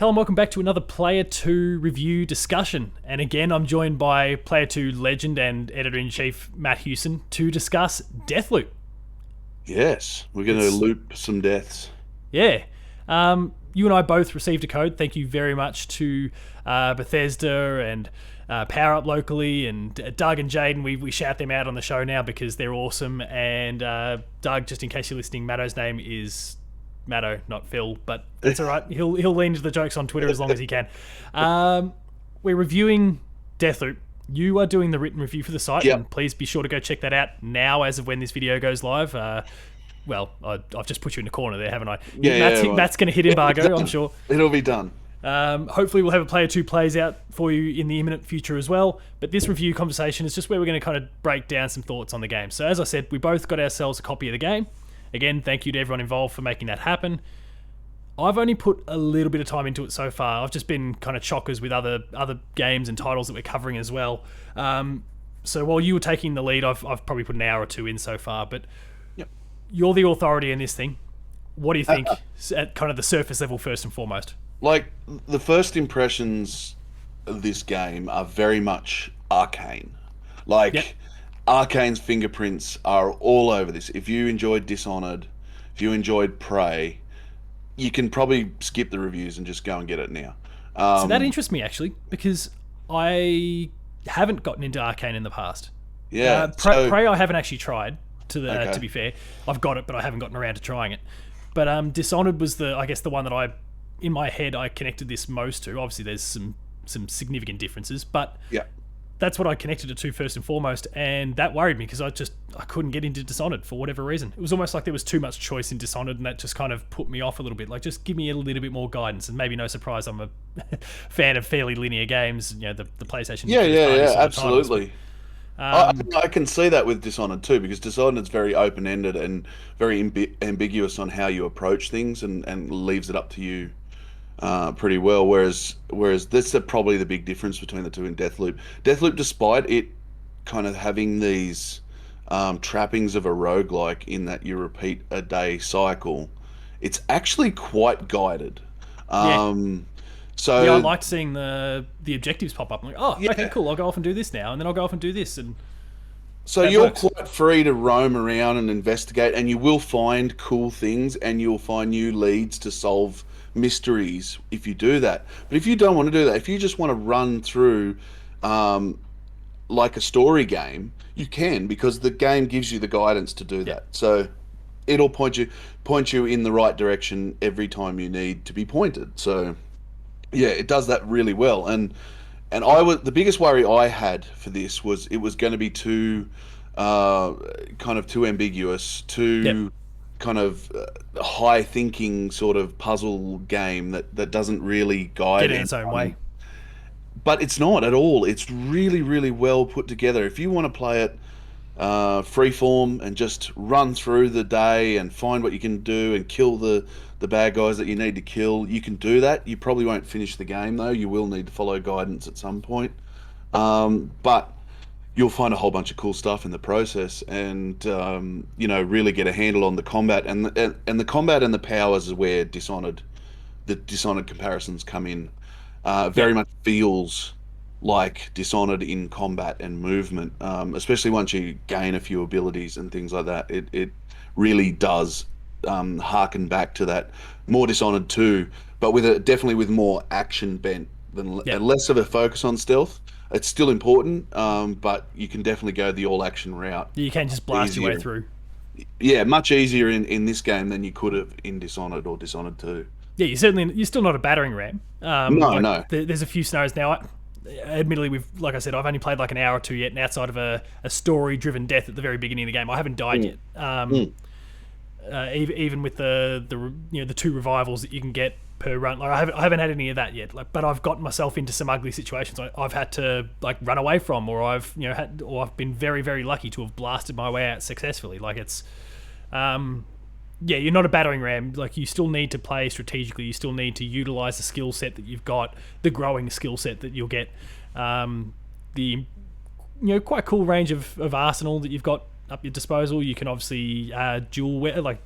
Hello and welcome back to another Player 2 review discussion. And again, I'm joined by Player 2 legend and editor-in-chief Matt Hewson to discuss Deathloop. Yes, we're going to loop some deaths. Yeah. You and I both received a code. Thank you very much to Bethesda and PowerUp locally, and Doug and Jaden. We shout them out on the show now because they're awesome. And Doug, just in case you're listening, Matto's name is Matto, not Phil, but that's all right. He'll lean into the jokes on Twitter as long as he can. We're reviewing Deathloop. You are doing the written review for the site, and please be sure to go check that out now as of when this video goes live. Well, I've just put you in the corner there, haven't I? Matt's going to hit embargo, I'm sure. It'll be done. Hopefully we'll have a Player 2 plays out for you in the imminent future as well. But this review conversation is just where we're going to kind of break down some thoughts on the game. So as I said, we both got ourselves a copy of the game. Again, thank you to everyone involved for making that happen. I've only put a little bit of time into it so far. I've just been kind of chockers with other games and titles that we're covering as well. So while you were taking the lead, I've probably put an hour or two in so far. But you're the authority in this thing. What do you think at kind of the surface level first and foremost? Like, the first impressions of this game are very much Arcane. Arcane's fingerprints are all over this. If you enjoyed Dishonored, if you enjoyed Prey, you can probably skip the reviews and just go and get it now. So that interests me, actually, because I haven't gotten into Arcane in the past. Yeah. Prey I haven't actually tried, to be fair. I've got it, but I haven't gotten around to trying it. But Dishonored was the one that in my head, I connected this most to. Obviously, there's some significant differences, but that's what I connected it to first and foremost, and that worried me because I couldn't get into Dishonored for whatever reason. It was almost like there was too much choice in Dishonored, and that just kind of put me off a little bit. Like, just give me a little bit more guidance, and maybe no surprise, I'm a fan of fairly linear games. You know, the PlayStation. Yeah, absolutely. I can see that with Dishonored too, because Dishonored's very open-ended and very ambiguous on how you approach things, and leaves it up to you pretty well, whereas that's probably the big difference between the two in Deathloop. Deathloop, despite it kind of having these trappings of a roguelike in that you repeat a day cycle, it's actually quite guided. So I liked seeing the objectives pop up. I'm like, okay, cool, I'll go off and do this now, and then I'll go off and do this, and so you're quite free to roam around and investigate, and you will find cool things, and you'll find new leads to solve mysteries if you do that. But if you don't want to do that, if you just want to run through like a story game, you can, because the game gives you the guidance to do that. So it'll point you in the right direction every time you need to be pointed. So yeah, it does that really well. And the biggest worry I had for this was it was going to be too kind of too ambiguous, kind of high thinking sort of puzzle game that doesn't really guide it in its own way. But it's not at all. It's really, really well put together. If you want to play it freeform and just run through the day and find what you can do and kill the bad guys that you need to kill, you can do that. You probably won't finish the game though. You will need to follow guidance at some point. But you'll find a whole bunch of cool stuff in the process, and really get a handle on the combat, and the combat and the powers is where the Dishonored comparisons come in. Very much feels like Dishonored in combat and movement, especially once you gain a few abilities and things like that. It really does harken back to that more Dishonored 2, but definitely with more action bent and less of a focus on stealth. It's still important, but you can definitely go the all-action route. You can just blast your way through. Yeah, much easier in this game than you could have in Dishonored or Dishonored 2. Yeah, you're still not a battering ram. No. There's a few scenarios now. Admittedly, like I said, I've only played like an hour or two yet, and outside of a story-driven death at the very beginning of the game, I haven't died yet. Even with the two revivals that you can get per run, like I haven't had any of that yet. But I've gotten myself into some ugly situations I've had to run away from, or I've been very, very lucky to have blasted my way out successfully. Like, it's you're not a battering ram. Like, you still need to play strategically. You still need to utilize the skill set that you've got, the growing skill set that you'll get, the quite cool range of arsenal that you've got up your disposal. You can obviously dual wear, like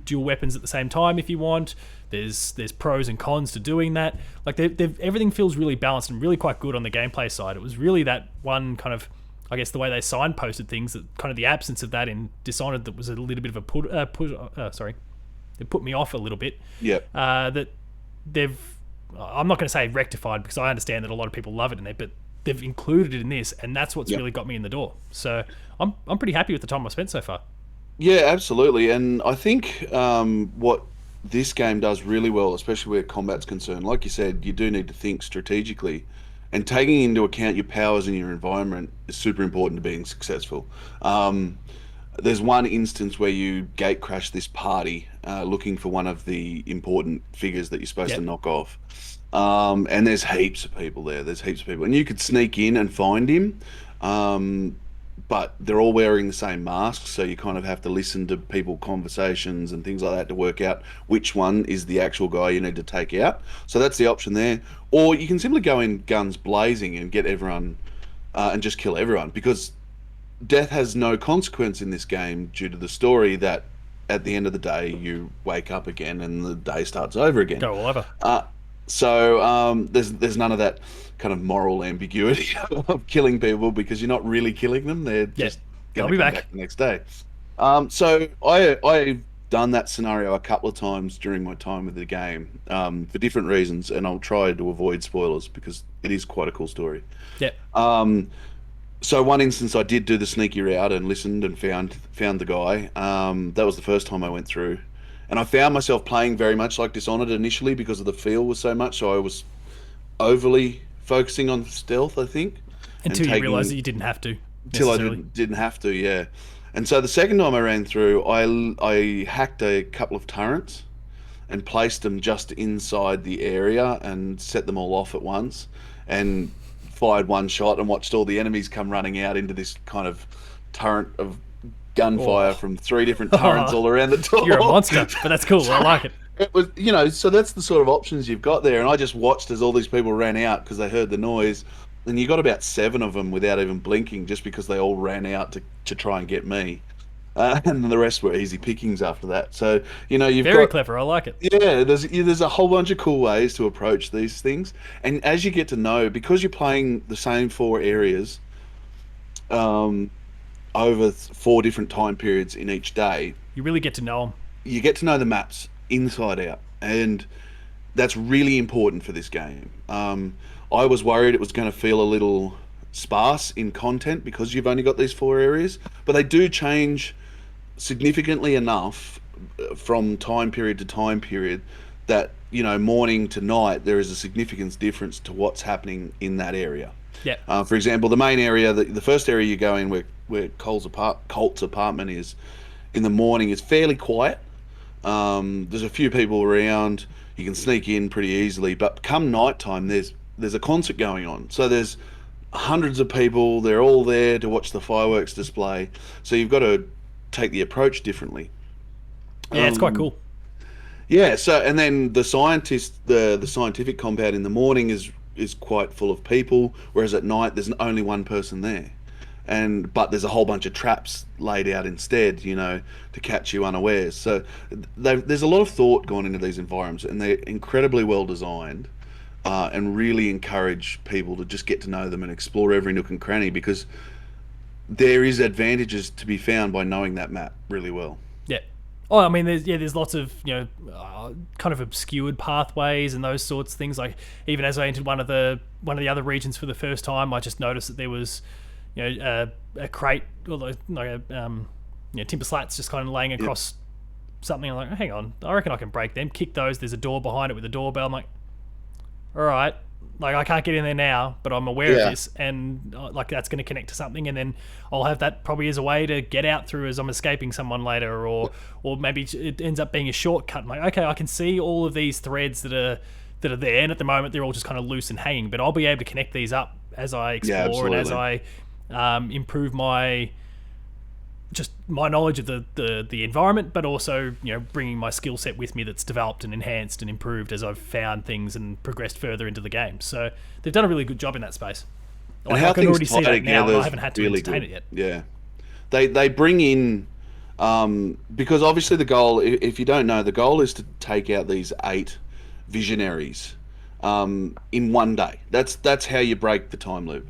dual weapons at the same time if you want. There's pros and cons to doing that. Like everything feels really balanced and really quite good on the gameplay side. It was really that one kind of, I guess, the way they signposted things, that kind of the absence of that in Dishonored, that was a little bit of a it put me off a little bit. Yep. That they've, I'm not going to say rectified, because I understand that a lot of people love it in there, but they've included it in this, and that's what's really got me in the door. So I'm pretty happy with the time I've spent so far. Yeah, absolutely. And I think what this game does really well, especially where combat's concerned, like you said, you do need to think strategically, and taking into account your powers and your environment is super important to being successful. There's one instance where you gate crash this party looking for one of the important figures that you're supposed to knock off. And there's heaps of people there. There's heaps of people. And you could sneak in and find him, but they're all wearing the same masks, so you kind of have to listen to people conversations and things like that to work out which one is the actual guy you need to take out. So that's the option there. Or you can simply go in guns blazing and get everyone and just kill everyone, because death has no consequence in this game due to the story that at the end of the day you wake up again and the day starts over again. Go all over. So there's none of that kind of moral ambiguity of killing people, because you're not really killing them. They're just going to come back the next day. So I've done that scenario a couple of times during my time with the game for different reasons, and I'll try to avoid spoilers because it is quite a cool story. Yeah. So one instance I did do the sneaky route and listened and found the guy. That was the first time I went through. And I found myself playing very much like Dishonored initially because of the feel was so much. So I was overly focusing on stealth, I think. Until you realised that you didn't have to. Until I didn't have to, yeah. And so the second time I ran through, I hacked a couple of turrets and placed them just inside the area and set them all off at once. And fired one shot and watched all the enemies come running out into this kind of torrent of gunfire from 3 different turrets all around the top. You're a monster, but that's cool. I like it. It was, so that's the sort of options you've got there. And I just watched as all these people ran out because they heard the noise. And you got about 7 of them without even blinking, just because they all ran out to try and get me. And the rest were easy pickings after that. So, you've very clever. I like it. Yeah, there's a whole bunch of cool ways to approach these things. And as you get to know, because you're playing the same 4 areas over 4 different time periods in each day, you really get to know them. You get to know the maps inside out. And that's really important for this game. I was worried it was going to feel a little sparse in content because you've only got these 4 areas, but they do change significantly enough from time period to time period that morning to night there is a significant difference to what's happening in that area. Yeah. For example, the main area, the first area you go in where Colt's apartment is, in the morning is fairly quiet. There's a few people around. You can sneak in pretty easily, but come nighttime there's a concert going on. So there's hundreds of people. They're all there to watch the fireworks display. So you've got to take the approach differently. Yeah, it's quite cool. Yeah. So, and then the scientific compound in the morning is quite full of people, whereas at night there's only one person there. But there's a whole bunch of traps laid out instead, to catch you unawares. So there's a lot of thought gone into these environments, and they're incredibly well designed. And really encourage people to just get to know them and explore every nook and cranny, because there is advantages to be found by knowing that map really well. Yeah. Oh, I mean, there's lots of kind of obscured pathways and those sorts of things. Like even as I entered one of the other regions for the first time, I just noticed that there was a crate, or timber slats just kind of laying across something. I'm like, oh, hang on, I reckon I can break them. Kick those. There's a door behind it with a doorbell. I'm like, all right, like I can't get in there now, but I'm aware of this, and that's going to connect to something, and then I'll have that probably as a way to get out through as I'm escaping someone later, or maybe it ends up being a shortcut. I'm like, okay, I can see all of these threads that are there, and at the moment they're all just kind of loose and hanging, but I'll be able to connect these up as I explore and as I improve my knowledge of the environment, but also bringing my skill set with me that's developed and enhanced and improved as I've found things and progressed further into the game. So they've done a really good job in that space. Like, I can already see that now, and I haven't had to entertain it yet. Yeah, they bring in Because obviously the goal, if you don't know, the goal is to take out these 8 visionaries in one day. That's how you break the time loop.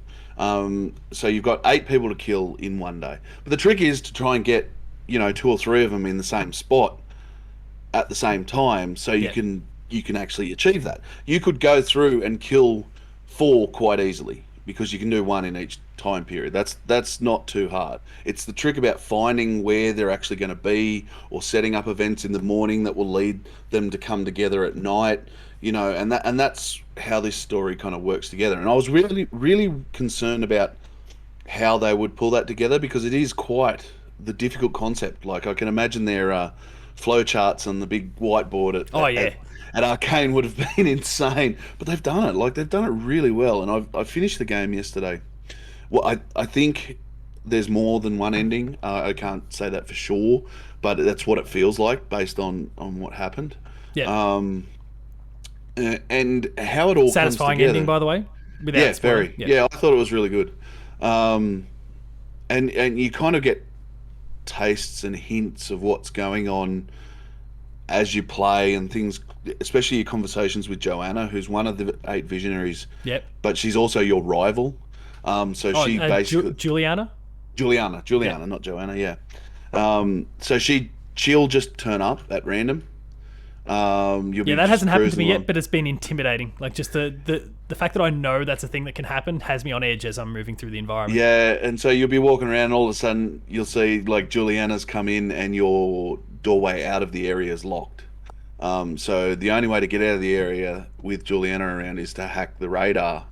So you've got 8 people to kill in one day. But the trick is to try and get 2 or 3 of them in the same spot at the same time, so Yeah. you can actually achieve that. You could go through and kill 4 quite easily because you can do 1 in each time period. That's not too hard. It's the trick about finding where they're actually going to be, or setting up events in the morning that will lead them to come together at night. And that's how this story kind of works together. And I was really really concerned about how they would pull that together, because it is quite the difficult concept. Like, I can imagine their flow charts on the big whiteboard Oh yeah. at Arcane would have been insane. But they've done it. Like, they've done it really well. And I finished the game yesterday. Well, I think there's more than one ending. I can't say that for sure, but that's what it feels like based on what happened. Yeah. And how it all comes Satisfying together. ending, by the way. Without Yeah, spoiling. very. Yeah, I thought it was really good. Um, and you kind of get tastes and hints of what's going on as you play, and things, especially your conversations with Joanna, who's one of the 8 visionaries, Yep. but she's also your rival. So she basically Juliana. Juliana, not Joanna. Yeah. So she'll just turn up at random. You'll be Yeah, that just hasn't happened to me cruising yet, along. but it's been intimidating. Like, just the fact that I know that's a thing that can happen has me on edge as I'm moving through the environment. Yeah, and so you'll be walking around, and all of a sudden you'll see like Juliana's come in, and your doorway out of the area is locked. So the only way to get out of the area with Juliana around is to hack the radar.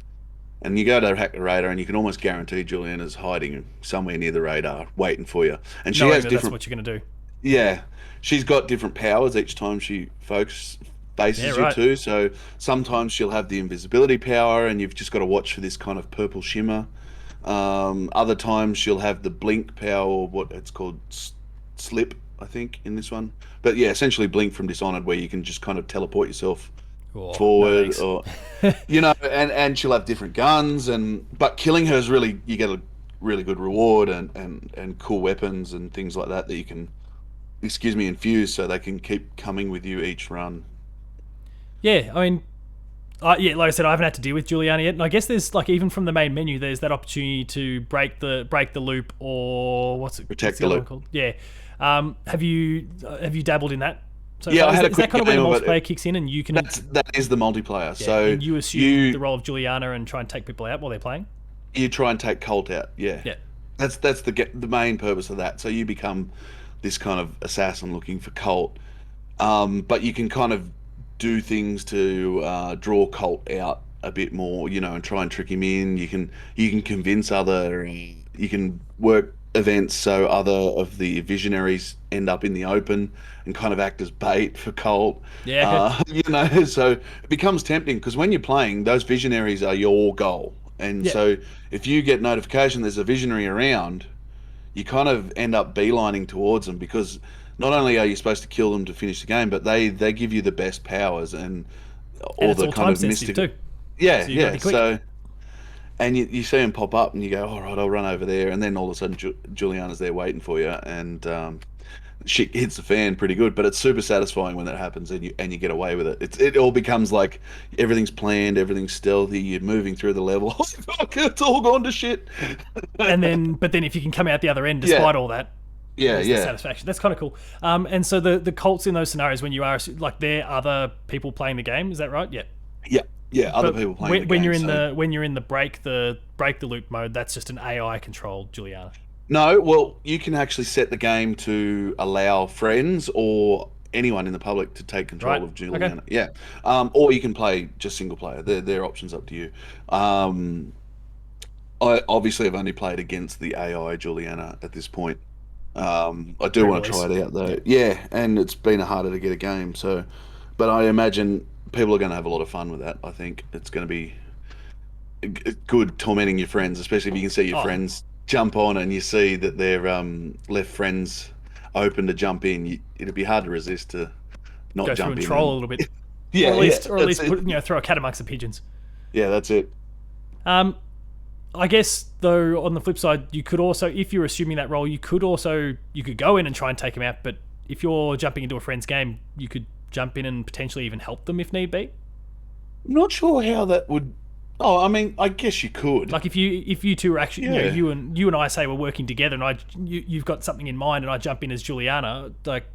And you go to hack the radar, and you can almost guarantee Juliana's hiding somewhere near the radar, waiting for you. And she Knowing has that that's different, what you're going to do. yeah, she's got different powers each time she faces Yeah, you right. too. So sometimes she'll have the invisibility power, and you've just got to watch for this kind of purple shimmer. Other times she'll have the blink power, or what it's called, slip, I think, in this one. But yeah, essentially blink from Dishonored, where you can just kind of teleport yourself Oh, no forward, thanks. or and she'll have different guns, but killing her is really, you get a really good reward, and cool weapons and things like that you can, excuse me, infuse, so they can keep coming with you each run. Yeah, I mean, yeah, like I said, I haven't had to deal with Juliana yet, and I guess there's like, even from the main menu, there's that opportunity to break the loop, or Protect what's the other loop. one called? Yeah. Have you dabbled in that so Yeah, far? I had a Is that quick kind of where the game of it. multiplayer kicks in, and you can That is the multiplayer. yeah, So and you assume the role of Juliana and try and take people out while they're playing? you try and take Colt out. Yeah, Yeah. that's the main purpose of that. So you become this kind of assassin looking for Colt, but you can kind of do things to draw Colt out a bit more, and try and trick him in. You can convince other, you can work events so other of the visionaries end up in the open and kind of act as bait for Colt. Yeah. So it becomes tempting, because when you're playing, those visionaries are your goal. And Yeah. so if you get notification there's a visionary around, you kind of end up beelining towards them, because not only are you supposed to kill them to finish the game, but they give you the best powers and And all it's the all kind time of sensitive mystical. too. Yeah, So you've got to yeah. be quick. So, and you see them pop up, and you go, all right, I'll run over there, and then all of a sudden Juliana's there waiting for you, and shit hits the fan pretty good. But it's super satisfying when that happens, and you get away with it. It all becomes like everything's planned, everything's stealthy. You're moving through the level. Fuck, it's all gone to shit. But then if you can come out the other end Yeah, despite all that, yeah, there's the yeah. satisfaction. That's kind of cool. And so the Colts in those scenarios, when you are like, there are other people playing the game, is that right? Yeah. Yeah, yeah. Other But people playing when the you're game. in So. when you're in the break the loop mode, that's just an AI controlled Juliana. No, well, you can actually set the game to allow friends or anyone in the public to take control Right. of Okay. Juliana. Yeah, or you can play just single player. Their options up to you. I obviously have only played against the AI Juliana at this point. I do want to try Pre-release. it out though. Yeah. Yeah, and it's been harder to get a game. So, but I imagine people are going to have a lot of fun with that. I think it's going to be good tormenting your friends, especially if you can see your Oh, friends jump on and you see that they're left friends open to jump in. It'd be hard to resist to not go through jump and in. troll a little bit, Yeah, or at least that's it. put, throw a cat amongst the pigeons. Yeah, that's it. Um, I guess though, on the flip side, you could also, if you're assuming that role, you could go in and try and take him out. But if you're jumping into a friend's game, you could jump in and potentially even help them if need be. I'm not sure how that would. Oh, I mean, I guess you could. Like if you two were actually, Yeah. you and I say we're working together, and you've got something in mind, and I jump in as Juliana, like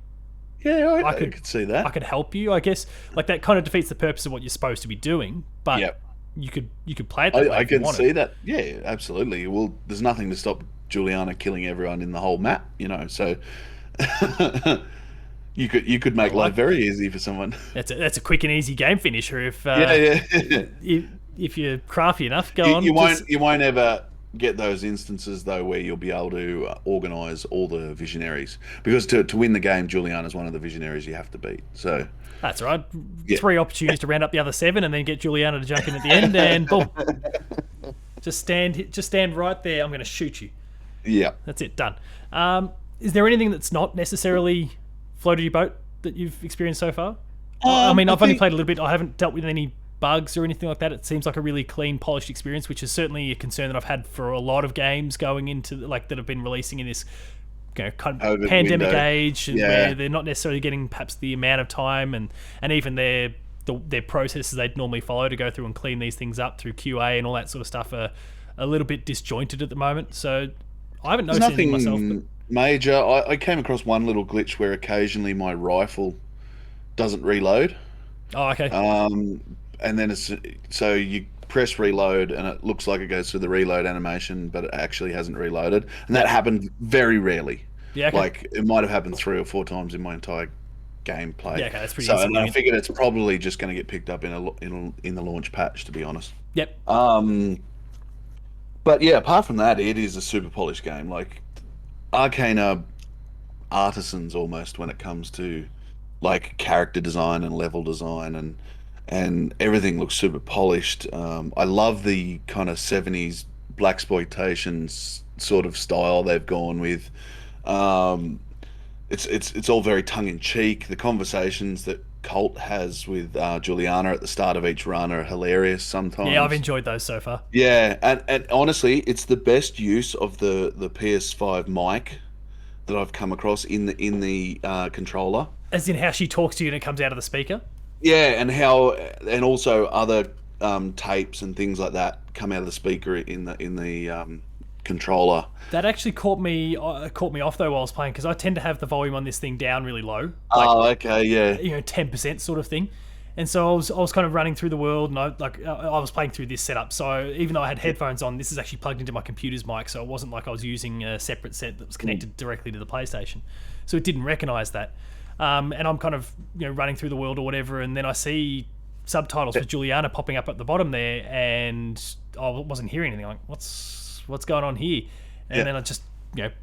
Yeah, I I could could see that. I could help you. I guess like that kind of defeats the purpose of what you're supposed to be doing. But Yep. you could play it that way I if you can wanted. see that. Yeah, absolutely. Well, there's nothing to stop Juliana killing everyone in the whole map, so you could I make life like very easy for someone. that's a quick and easy game finisher Yeah, yeah. if you're crafty enough. Go You, on. you won't you won't ever get those instances though where you'll be able to organize all the visionaries, because to win the game, Juliana's one of the visionaries you have to beat. So That's all right. yeah. 3 opportunities to round up the other 7, and then get Juliana to jump in at the end, and boom. Just stand right there. I'm going to shoot you. Yeah. That's it. Done. Is there anything that's not necessarily floated your boat that you've experienced so far? I mean, I've only played a little bit. I haven't dealt with any bugs or anything like that. It seems like a really clean, polished experience, which is certainly a concern that I've had for a lot of games going into like that have been releasing in this kind of COVID pandemic window. age, and Yeah. where they're not necessarily getting perhaps the amount of time and even their processes they'd normally follow to go through and clean these things up through QA and all that sort of stuff are a little bit disjointed at the moment. So I haven't There's noticed anything myself. nothing major. I came across one little glitch where occasionally my rifle doesn't reload. Oh, okay. And then so you press reload and it looks like it goes through the reload animation, but it actually hasn't reloaded. And that happened very rarely. Yeah, okay. Like it might have happened 3 or 4 times in my entire gameplay. Yeah, okay, that's pretty So, and I insignificant. figured it's probably just going to get picked up in the launch patch, to be honest. Yep. But yeah, apart from that, it is a super polished game. Like Arcane are artisans almost when it comes to like character design and level design, and everything looks super polished. I love the kind of 70s blaxploitation sort of style they've gone with. Um, it's all very tongue in cheek. The conversations that Colt has with Juliana at the start of each run are hilarious sometimes. Yeah, I've enjoyed those so far. Yeah, and honestly, it's the best use of the PS5 mic that I've come across in the controller. As in how she talks to you and it comes out of the speaker. Yeah, and also other tapes and things like that come out of the speaker in the controller. That actually caught me off though while I was playing, because I tend to have the volume on this thing down really low, Oh, okay, yeah, 10% sort of thing. And so I was kind of running through the world, and I was playing through this setup. So even though I had headphones on, this is actually plugged into my computer's mic, so it wasn't like I was using a separate set that was connected directly to the PlayStation. So it didn't recognize that. And I'm kind of running through the world or whatever, and then I see subtitles with Juliana popping up at the bottom there, and I wasn't hearing anything. Like, what's going on here? And then I just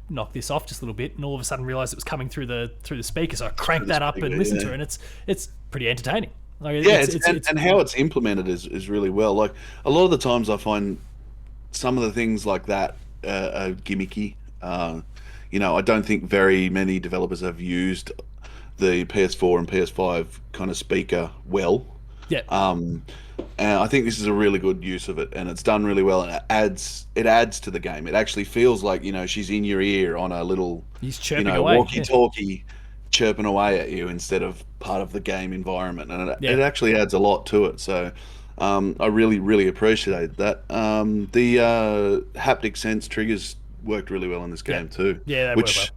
knocked this off just a little bit, and all of a sudden realized it was coming through the speaker. So I cranked that up and listened to it, and it's pretty entertaining. Like, yeah. And how it's implemented is really well. Like a lot of the times, I find some of the things like that are gimmicky. I don't think very many developers have used the PS4 and PS5 kind of speaker well. Yeah. And I think this is a really good use of it, and it's done really well, and it adds to the game. It actually feels like she's in your ear on a little He's chirping away. walkie-talkie, chirping away at you instead of part of the game environment, and it actually adds a lot to it. So I really, really appreciate that. The haptic sense triggers worked really well in this game too. Yeah, they which work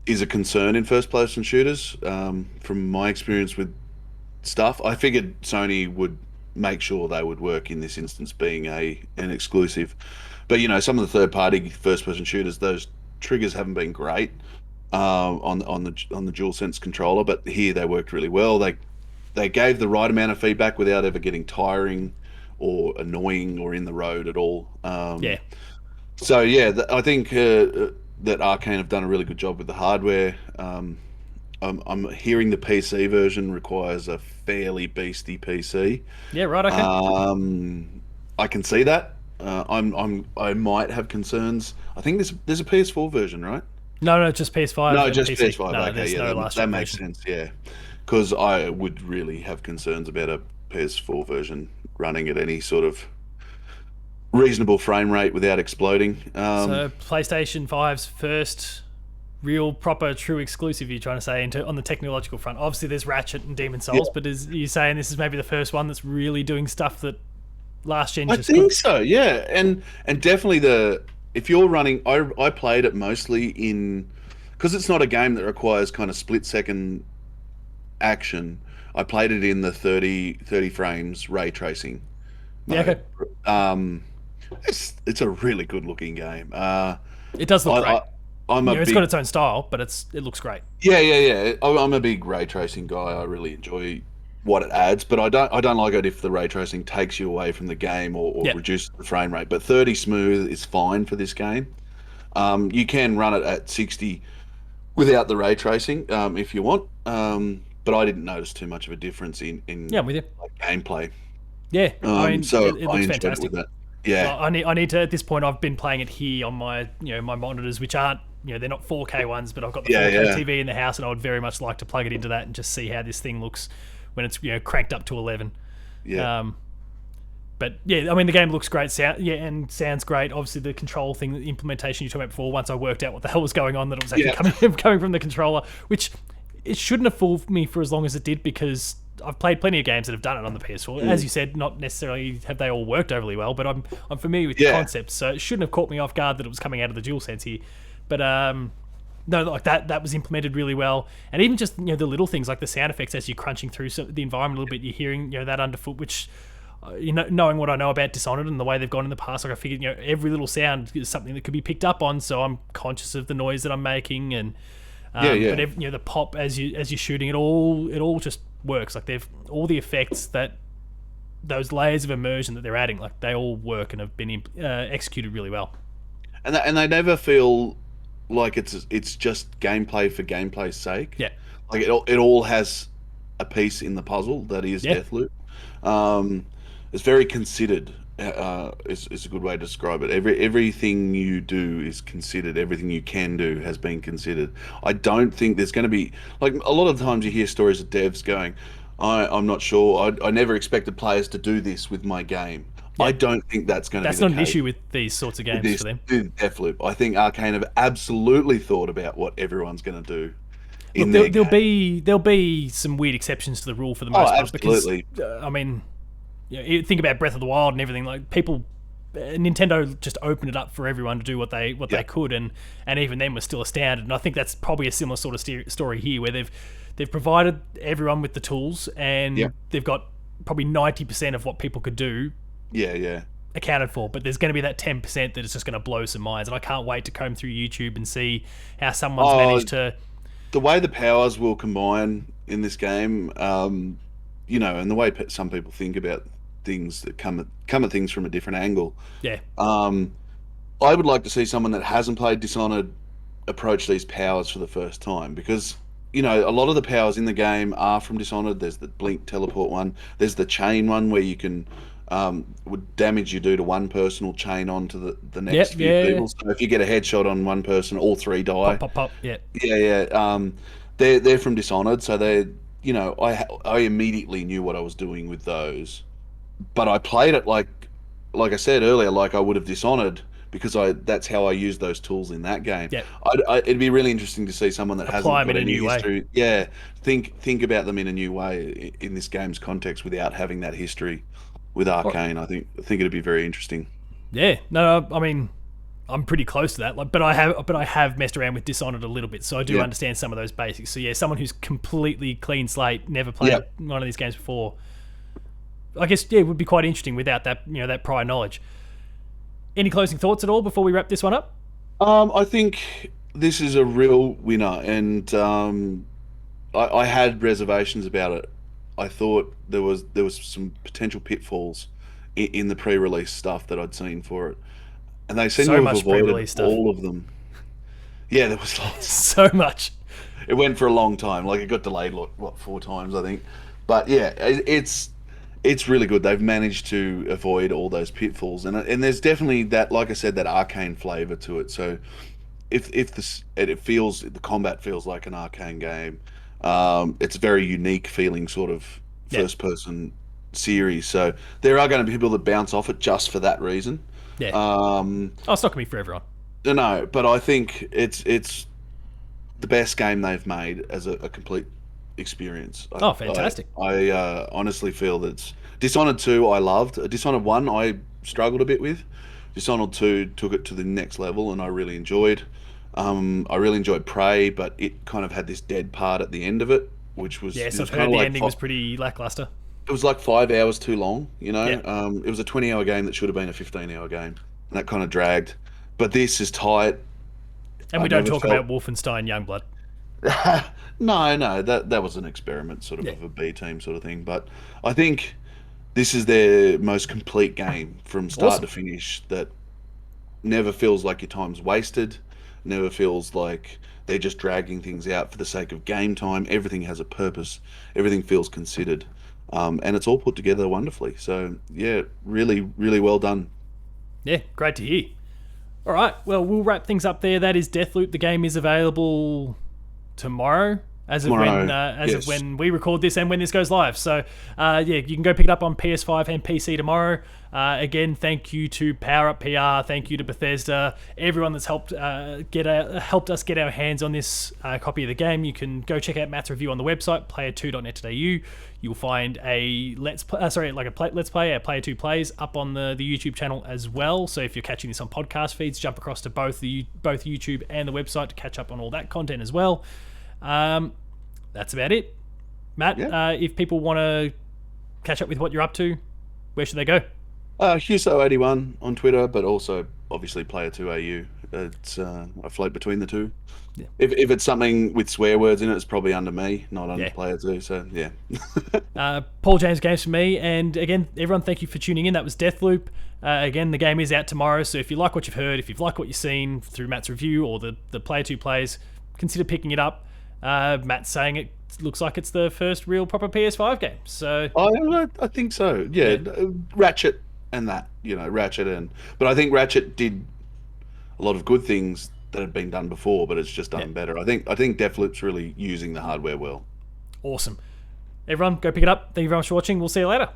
is a concern in first-person shooters. From my experience with stuff, I figured Sony would make sure they would work in this instance, being an exclusive. But some of the third-party first-person shooters, those triggers haven't been great on the DualSense controller. But here they worked really well. They gave the right amount of feedback without ever getting tiring or annoying or in the road at all. yeah. So yeah, I think that Arcane have done a really good job with the hardware. I'm hearing the PC version requires a fairly beasty PC. Yeah, right. Okay. I can see that. I might have concerns. I think there's a PS4 version, right? No, just PS5. No, and just PC. PS5. No, Okay, there's yeah, no that, last that makes version. sense. Yeah, because I would really have concerns about a PS4 version running at any sort of reasonable frame rate without exploding. So PlayStation 5's first real, proper, true exclusive, you're trying to say, on the technological front. Obviously, there's Ratchet and Demon Souls, but is you saying this is maybe the first one that's really doing stuff that last gen I just think couldn't? so, yeah, and definitely if you're running, I played it mostly in because it's not a game that requires kind of split second action. I played it in the 30 frames ray tracing Yeah, mode. okay. Um, it's a really good looking game. It does look great. I I'm a It's got big its own style, but it looks great. yeah. I'm a big ray tracing guy. I really enjoy what it adds, but I don't like it if the ray tracing takes you away from the game or Yeah, reduces the frame rate. But 30 smooth is fine for this game. You can run it at 60 without the ray tracing if you want. But I didn't notice too much of a difference in yeah, I'm with you. like gameplay. Yeah, I mean, So it I looks enjoyed it fantastic. with that. Yeah, I need to, at this point, I've been playing it here on my my monitors, which aren't, they're not 4K ones, but I've got the yeah, 4K yeah, TV in the house, and I would very much like to plug it into that and just see how this thing looks when it's cranked up to 11. yeah, Um, but yeah, I mean the game looks great, and sounds great. Obviously the control thing, the implementation you talked about before. Once I worked out what the hell was going on, that it was actually yeah, coming from the controller, which it shouldn't have fooled me for as long as it did, because I've played plenty of games that have done it on the PS4. As you said, not necessarily have they all worked overly well, but I'm familiar with the yeah. concepts, so it shouldn't have caught me off guard that it was coming out of the DualSense here. But no, like that was implemented really well, and even just the little things like the sound effects as you're crunching through the environment a little bit, you're hearing that underfoot, which knowing what I know about Dishonored and the way they've gone in the past, like I figured every little sound is something that could be picked up on, so I'm conscious of the noise that I'm making, and Yeah. but the pop as you're shooting, it all just works. Like they've all the effects that those layers of immersion that they're adding, like they all work and have been executed really well. And they never feel like it's just gameplay for gameplay's sake. Yeah, Like it all has a piece in the puzzle that is yeah. Deathloop. It's very considered. Is a good way to describe it. Everything you do is considered. Everything you can do has been considered. I don't think there's going to be like a lot of the times you hear stories of devs going, I'm not sure. I never expected players to do this with my game. Yeah. I don't think that's going to be That's the not an case issue with these sorts of with games this for them. with Deathloop. I think Arcane have absolutely thought about what everyone's going to do Look, in their there'll be some weird exceptions to the rule for the Oh, most part, because absolutely. I mean, you think about Breath of the Wild and everything. Like people, Nintendo just opened it up for everyone to do what they Yeah. could, and even then was still astounded. And I think that's probably a similar sort of story here, where they've provided everyone with the tools, and Yeah. they've got probably 90% of what people could do Yeah. accounted for, but there's going to be that 10% that is just going to blow some minds, and I can't wait to comb through YouTube and see how someone's Oh, managed to. the way the powers will combine in this game, and the way some people think about things that come at things from a different angle. Yeah, I would like to see someone that hasn't played Dishonored approach these powers for the first time, because a lot of the powers in the game are from Dishonored. There's the blink teleport one. There's the chain one where you can would damage you do to one person will chain on to the next yep, few yeah, people. So if you get a headshot on one person, all three die. pop, pop, pop, yeah. Yeah. They're from Dishonored, so I immediately knew what I was doing with those, but I played it like I said earlier, like I would have Dishonored, because that's how I use those tools in that game. Yep. It'd be really interesting to see someone that Apply hasn't them got in a any new way. history. Yeah, think about them in a new way in this game's context without having that history with Arcane. I think it'd be very interesting. Yeah, no, I mean, I'm pretty close to that. Like, but I have messed around with Dishonored a little bit, so I do Yeah. understand some of those basics. So yeah, someone who's completely clean slate, never played Yeah. one of these games before, I guess it would be quite interesting without that that prior knowledge. Any closing thoughts at all before we wrap this one up? I think this is a real winner, and I had reservations about it. I thought there was some potential pitfalls in the pre-release stuff that I'd seen for it, and they seem So to have much avoided pre-release stuff. all of them. Yeah, there was lots. So much. It went for a long time. Like it got delayed, what, 4 times, I think. But yeah, it's really good. They've managed to avoid all those pitfalls, and there's definitely that, like I said, that Arcane flavor to it. So if the combat feels like an Arcane game, it's a very unique feeling sort of Yeah. first person series. So there are going to be people that bounce off it just for that reason. Yeah. Oh, it's not gonna be for everyone. No, but I think it's the best game they've made as a complete experience. Oh, fantastic. I honestly feel that Dishonored 2 I loved. Dishonored 1 I struggled a bit with. Dishonored 2 took it to the next level and I really enjoyed. I really enjoyed Prey, but it kind of had this dead part at the end of it, which was Yes, it I've was kind heard of the like ending was pretty lackluster. it was like 5 hours too long. Yeah. It was a 20-hour game that should have been a 15-hour game, and that kind of dragged. But this is tight. And we don't talk about Wolfenstein Youngblood. No, that was an experiment, sort of Yeah. of a B team sort of thing. But I think this is their most complete game from start to finish. That never feels like your time's wasted. Never feels like they're just dragging things out for the sake of game time. Everything has a purpose. Everything feels considered, and it's all put together wonderfully. So yeah, really, really well done. Yeah, great to hear. All right, well, we'll wrap things up there. That is Deathloop. The game is available tomorrow, as of Yes. when we record this and when this goes live. So, yeah, you can go pick it up on PS5 and PC tomorrow. Again, thank you to PowerUp PR. Thank you to Bethesda. Everyone that's helped helped us get our hands on this copy of the game. You can go check out Matt's review on the website, player2.net.au. You'll find a Let's Play, our Player 2 Plays up on the YouTube channel as well. So if you're catching this on podcast feeds, jump across to both YouTube and the website to catch up on all that content as well. That's about it. Matt, Yeah. if people want to catch up with what you're up to, where should they go? Huso81 on Twitter, but also obviously Player2AU. It's I float between the two. Yeah. If it's something with swear words in it, it's probably under me, not under Yeah. Player2. So yeah. Paul James Games for me, and again, everyone, thank you for tuning in. That was Deathloop. Again, the game is out tomorrow, so if you like what you've heard, if you've liked what you've seen through Matt's review or the Player 2 plays, consider picking it up. Matt's saying it looks like it's the first real proper PS5 game. So I think so. Yeah, Ratchet and that, Ratchet but I think Ratchet did a lot of good things that had been done before, but it's just done better. I think Deathloop's really using the hardware well. Awesome. Everyone, go pick it up. Thank you very much for watching. We'll see you later.